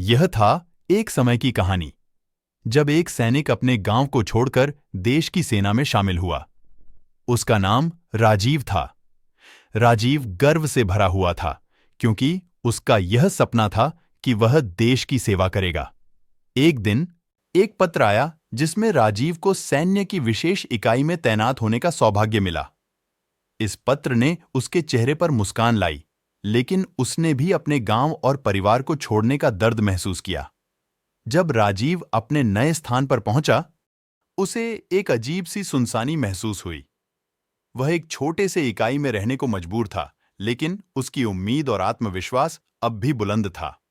यह था एक समय की कहानी जब एक सैनिक अपने गांव को छोड़कर देश की सेना में शामिल हुआ। उसका नाम राजीव था। राजीव गर्व से भरा हुआ था क्योंकि उसका यह सपना था कि वह देश की सेवा करेगा। एक दिन एक पत्र आया जिसमें राजीव को सैन्य की विशेष इकाई में तैनात होने का सौभाग्य मिला। इस पत्र ने उसके चेहरे पर मुस्कान लाई, लेकिन उसने भी अपने गांव और परिवार को छोड़ने का दर्द महसूस किया। जब राजीव अपने नए स्थान पर पहुंचा, उसे एक अजीब सी सुनसानी महसूस हुई। वह एक छोटे से इकाई में रहने को मजबूर था, लेकिन उसकी उम्मीद और आत्मविश्वास अब भी बुलंद था।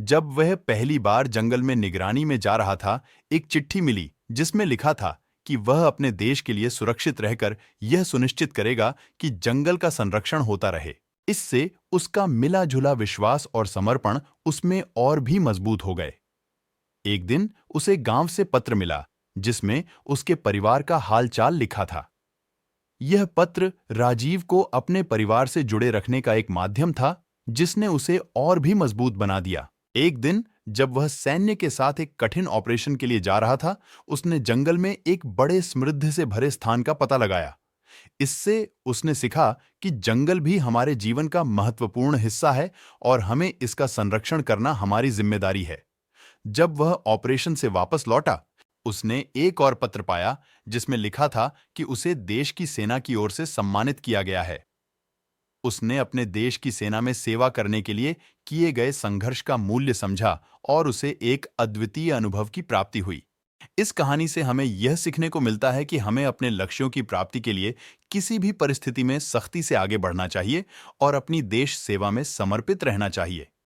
जब वह पहली बार जंगल में निगरानी में जा रहा था, एक चिट्ठी मिली जिसमें लिखा था कि वह अपने देश के लिए सुरक्षित रहकर यह सुनिश्चित करेगा कि जंगल का संरक्षण होता रहे। इससे उसका मिला-जुला विश्वास और समर्पण उसमें और भी मजबूत हो गए। एक दिन उसे गांव से पत्र मिला जिसमें उसके परिवार का हालचाल लिखा था। यह पत्र राजीव को अपने परिवार से जुड़े रखने का एक माध्यम था, जिसने उसे और भी मजबूत बना दिया। एक दिन जब वह सैन्य के साथ एक कठिन ऑपरेशन के लिए जा रहा था, उसने जंगल में एक बड़े समृद्धि से भरे स्थान का पता लगाया। इससे उसने सीखा कि जंगल भी हमारे जीवन का महत्वपूर्ण हिस्सा है और हमें इसका संरक्षण करना हमारी जिम्मेदारी है। जब वह ऑपरेशन से वापस लौटा, उसने एक और पत्र पाया जिसमें लिखा था कि उसे देश की सेना की ओर से सम्मानित किया गया है। उसने अपने देश की सेना में सेवा करने के लिए किए गए संघर्ष का मूल्य समझा और उसे एक अद्वितीय अनुभव की प्राप्ति हुई। इस कहानी से हमें यह सीखने को मिलता है कि हमें अपने लक्ष्यों की प्राप्ति के लिए किसी भी परिस्थिति में सख्ती से आगे बढ़ना चाहिए और अपनी देश सेवा में समर्पित रहना चाहिए।